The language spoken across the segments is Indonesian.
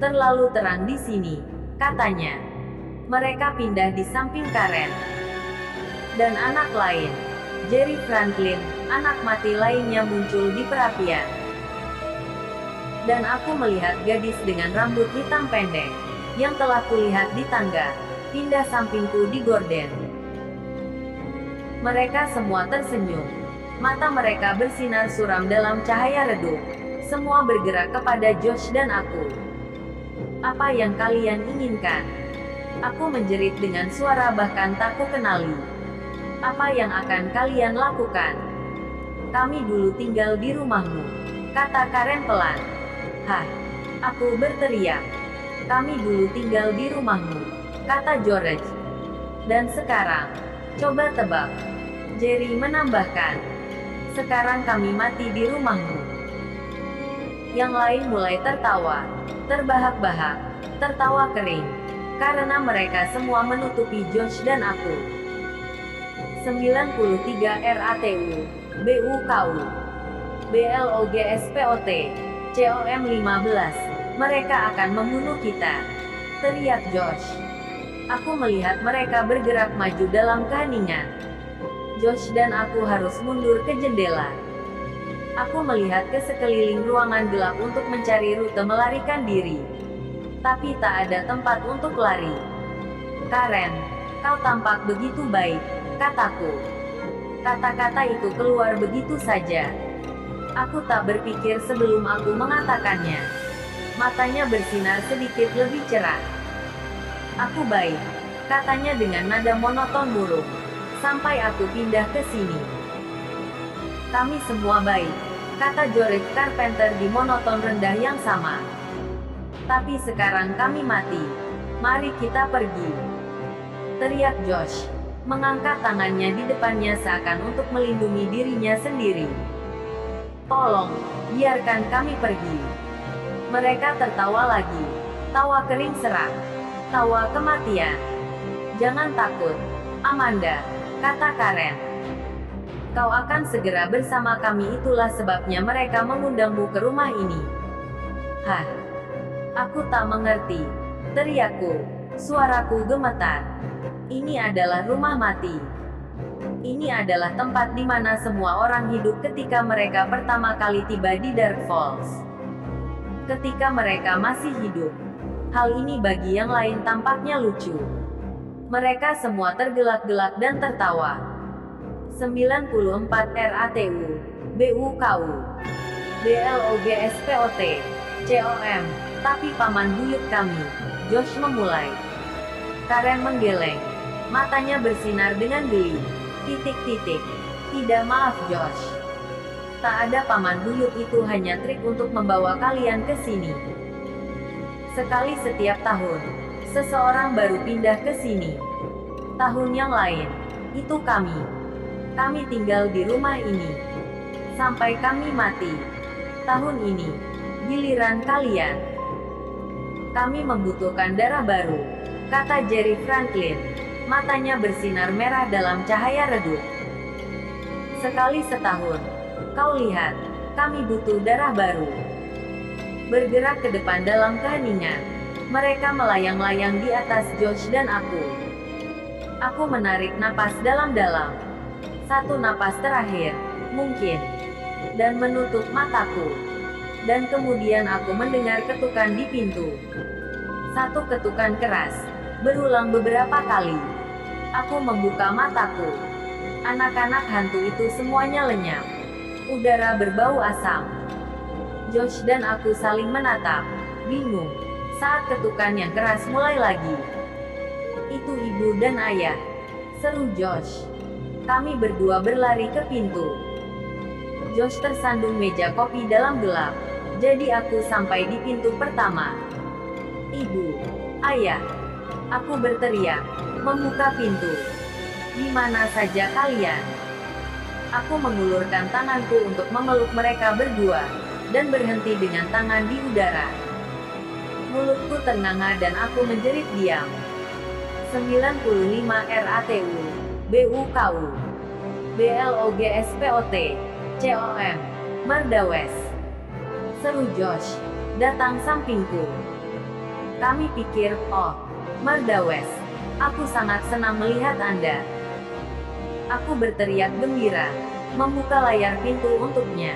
Terlalu terang di sini, katanya. Mereka pindah di samping Karen. Dan anak lain, Jerry Franklin, anak mati lainnya muncul di perapian. Dan aku melihat gadis dengan rambut hitam pendek, yang telah kulihat di tangga, pindah sampingku di gorden. Mereka semua tersenyum. Mata mereka bersinar suram dalam cahaya redup. Semua bergerak kepada Josh dan aku. Apa yang kalian inginkan? Aku menjerit dengan suara bahkan tak kukenali. Apa yang akan kalian lakukan? Kami dulu tinggal di rumahmu, kata Karen pelan. Hah? Aku berteriak. Kami dulu tinggal di rumahmu, kata George. Dan sekarang, coba tebak. Jerry menambahkan. Sekarang kami mati di rumahmu. Yang lain mulai tertawa, terbahak-bahak, tertawa kering. Karena mereka semua menutupi Josh dan aku. 93 RATU, BUKU, BLOGSPOT, COM 15. Mereka akan membunuh kita, teriak Josh. Aku melihat mereka bergerak maju dalam keheningan. Josh dan aku harus mundur ke jendela. Aku melihat ke sekeliling ruangan gelap untuk mencari rute melarikan diri. Tapi tak ada tempat untuk lari. Karen, kau tampak begitu baik, kataku. Kata-kata itu keluar begitu saja. Aku tak berpikir sebelum aku mengatakannya. Matanya bersinar sedikit lebih cerah. Aku baik, katanya dengan nada monoton murung. Sampai aku pindah ke sini. Kami semua baik, kata George Carpenter di monoton rendah yang sama. Tapi sekarang kami mati. Mari kita pergi, teriak Josh, mengangkat tangannya di depannya seakan untuk melindungi dirinya sendiri. Tolong, biarkan kami pergi. Mereka tertawa lagi. Tawa kering serak. Tawa kematian. Jangan takut, Amanda, kata Karen. Kau akan segera bersama kami, itulah sebabnya mereka mengundangmu ke rumah ini. Hah? Aku tak mengerti, teriakku. Suaraku gemetar. Ini adalah rumah mati. Ini adalah tempat di mana semua orang hidup ketika mereka pertama kali tiba di Dark Falls. Ketika mereka masih hidup. Hal ini bagi yang lain tampaknya lucu. Mereka semua tergelak-gelak dan tertawa. 94 RATU, BUKU, BLOGSPOT, COM. Tapi paman buyut kami, Josh memulai. Karen menggeleng. Matanya bersinar dengan geli. Titik-titik. Tidak, maaf Josh. Tak ada paman buyut, itu hanya trik untuk membawa kalian ke sini. Sekali setiap tahun, seseorang baru pindah ke sini. Tahun yang lain, itu kami. Kami tinggal di rumah ini. Sampai kami mati. Tahun ini, giliran kalian. Kami membutuhkan darah baru, kata Jerry Franklin. Matanya bersinar merah dalam cahaya redup. Sekali setahun, kau lihat, kami butuh darah baru. Bergerak ke depan dalam keheningan. Mereka melayang-layang di atas Josh dan aku. Aku menarik napas dalam-dalam. Satu napas terakhir, mungkin. Dan menutup mataku. Dan kemudian aku mendengar ketukan di pintu. Satu ketukan keras, berulang beberapa kali. Aku membuka mataku. Anak-anak hantu itu semuanya lenyap. Udara berbau asam. Josh dan aku saling menatap, bingung, saat ketukan yang keras mulai lagi. Itu ibu dan ayah, seru Josh. Kami berdua berlari ke pintu. Josh tersandung meja kopi dalam gelap. Jadi aku sampai di pintu pertama. Ibu, ayah, aku berteriak, membuka pintu. Di mana saja kalian? Aku mengulurkan tanganku untuk memeluk mereka berdua, dan berhenti dengan tangan di udara. Mulutku ternganga dan aku menjerit diam. 95 RATU, BUKU, BLOGSPOT, COM, Merdawes. Seru Josh, datang sampingku. Kami pikir, oh, Mardawes, aku sangat senang melihat Anda. Aku berteriak gembira, membuka layar pintu untuknya.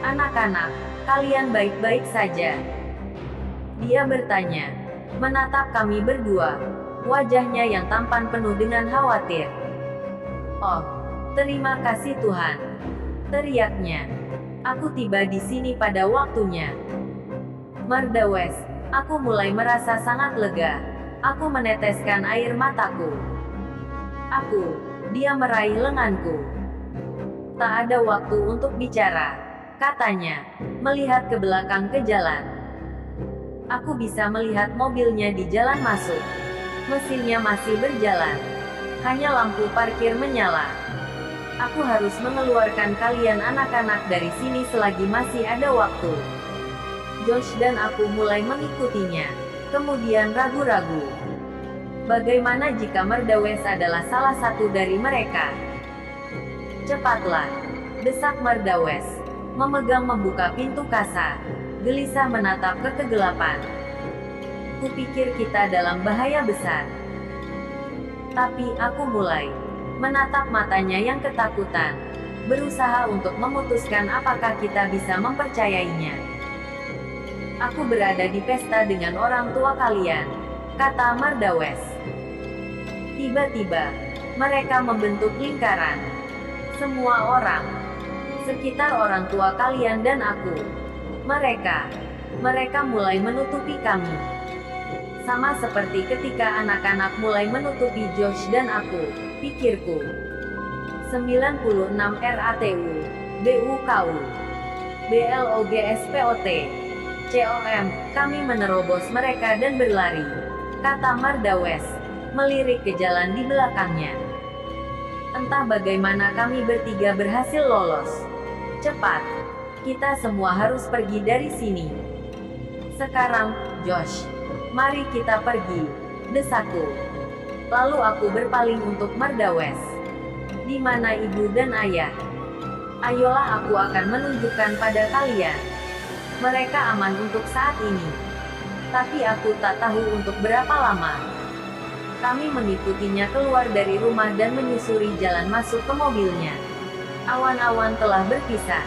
Anak-anak, kalian baik-baik saja? Dia bertanya, menatap kami berdua. Wajahnya yang tampan penuh dengan khawatir. Oh, terima kasih Tuhan, teriaknya. Aku tiba di sini pada waktunya. Mardawes, aku mulai merasa sangat lega. Aku meneteskan air mataku. Dia meraih lenganku. Tak ada waktu untuk bicara, katanya, melihat ke belakang ke jalan. Aku bisa melihat mobilnya di jalan masuk. Mesinnya masih berjalan. Hanya lampu parkir menyala. Aku harus mengeluarkan kalian anak-anak dari sini selagi masih ada waktu. Josh dan aku mulai mengikutinya. Kemudian ragu-ragu. Bagaimana jika Mardawes adalah salah satu dari mereka? Cepatlah, desak Mardawes, memegang membuka pintu kasar. Gelisah menatap ke kegelapan. Kupikir kita dalam bahaya besar. Tapi aku mulai menatap matanya yang ketakutan, berusaha untuk memutuskan apakah kita bisa mempercayainya. Aku berada di pesta dengan orang tua kalian, kata Mardawes. Tiba-tiba, mereka membentuk lingkaran. Semua orang, sekitar orang tua kalian dan aku. Mereka mulai menutupi kami. Sama seperti ketika anak-anak mulai menutupi Josh dan aku, pikirku. 96 RATU, BUKU, BLOGSPOT, COM, kami menerobos mereka dan berlari, kata Mardawes, melirik ke jalan di belakangnya. Entah bagaimana kami bertiga berhasil lolos. Cepat, kita semua harus pergi dari sini. Sekarang, Josh, mari kita pergi, desakku. Lalu aku berpaling untuk Mardawes. Di mana ibu dan ayah? Ayolah, aku akan menunjukkan pada kalian. Mereka aman untuk saat ini. Tapi aku tak tahu untuk berapa lama. Kami mengikutinya keluar dari rumah dan menyusuri jalan masuk ke mobilnya. Awan-awan telah berpisah.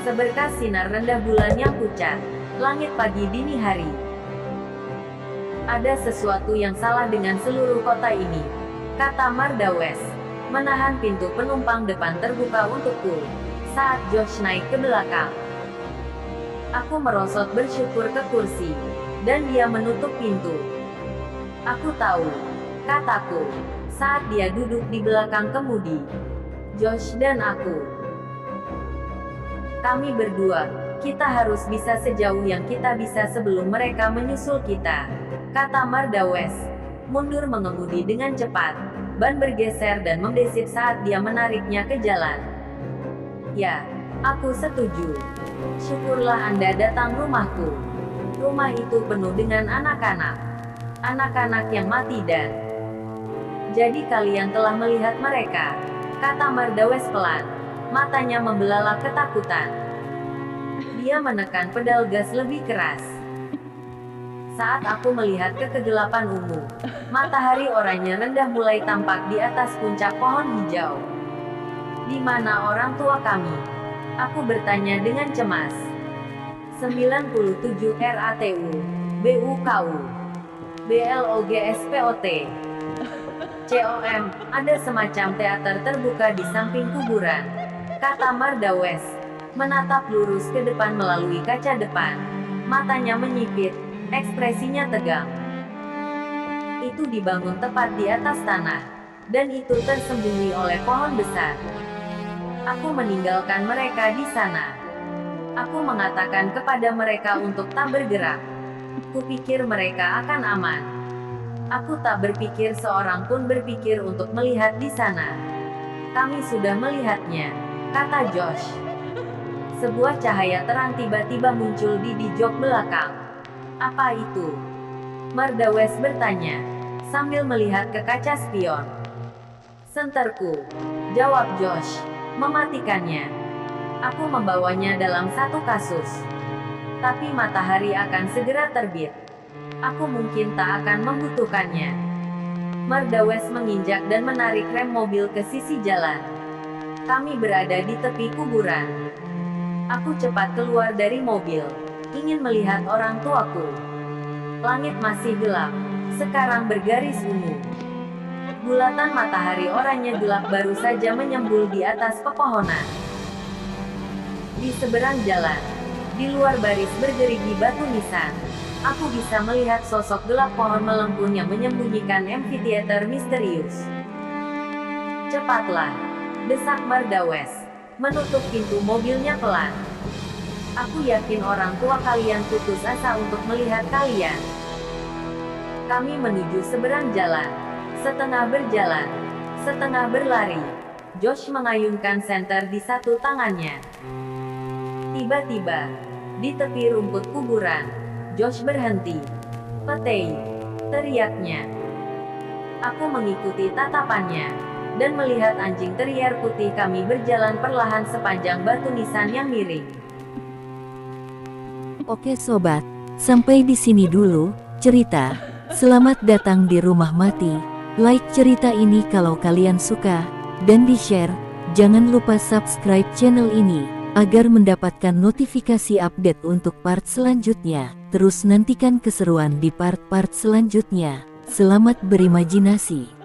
Seberkas sinar rendah bulan yang pucat. Langit pagi dini hari. Ada sesuatu yang salah dengan seluruh kota ini, kata Mardawes, menahan pintu penumpang depan terbuka untukku, saat Josh naik ke belakang. Aku merosot bersyukur ke kursi, dan dia menutup pintu. Aku tahu, kataku, saat dia duduk di belakang kemudi. Josh dan aku. Kami berdua, kita harus bisa sejauh yang kita bisa sebelum mereka menyusul kita, kata Mardawes, mundur mengemudi dengan cepat, ban bergeser dan membesit saat dia menariknya ke jalan. Ya, aku setuju. Syukurlah Anda datang rumahku. Rumah itu penuh dengan anak-anak. Anak-anak yang mati dan... Jadi kalian telah melihat mereka, kata Mardawes pelan, matanya membelalak ketakutan. Dia menekan pedal gas lebih keras. Saat aku melihat ke kegelapan ungu, matahari oranye rendah mulai tampak di atas puncak pohon hijau. Di mana orang tua kami? Aku bertanya dengan cemas. 97 RATU, BUKU, BLOGSPOT, COM, ada semacam teater terbuka di samping kuburan, kata Mardawes, menatap lurus ke depan melalui kaca depan. Matanya menyipit, ekspresinya tegang. Itu dibangun tepat di atas tanah, dan itu tersembunyi oleh pohon besar. Aku meninggalkan mereka di sana. Aku mengatakan kepada mereka untuk tak bergerak. Kupikir mereka akan aman. Aku tak berpikir seorang pun berpikir untuk melihat di sana. Kami sudah melihatnya, kata Josh. Sebuah cahaya terang tiba-tiba muncul di jok belakang. Apa itu? Mardawes bertanya, sambil melihat ke kaca spion. Senterku, jawab Josh, mematikannya. Aku membawanya dalam satu kasus. Tapi matahari akan segera terbit. Aku mungkin tak akan membutuhkannya. Mardawes menginjak dan menarik rem mobil ke sisi jalan. Kami berada di tepi kuburan. Aku cepat keluar dari mobil, ingin melihat orang tuaku. Langit masih gelap, sekarang bergaris ungu. Bulatan matahari oranye gelap baru saja menyembul di atas pepohonan. Di seberang jalan, di luar baris bergerigi batu nisan, aku bisa melihat sosok gelap pohon melengkung yang menyembunyikan amphitheater misterius. Cepatlah, desak Mardawes, menutup pintu mobilnya pelan. Aku yakin orang tua kalian putus asa untuk melihat kalian. Kami menuju seberang jalan, setengah berjalan, setengah berlari. Josh mengayunkan senter di satu tangannya. Tiba-tiba, di tepi rumput kuburan, Josh berhenti. "Petei!" teriaknya. Aku mengikuti tatapannya, dan melihat anjing terrier putih kami berjalan perlahan sepanjang batu nisan yang miring. Oke sobat, sampai di sini dulu cerita. Selamat datang di Rumah Mati. Like cerita ini kalau kalian suka, dan di-share. Jangan lupa subscribe channel ini agar mendapatkan notifikasi update untuk part selanjutnya. Terus nantikan keseruan di part-part selanjutnya. Selamat berimajinasi.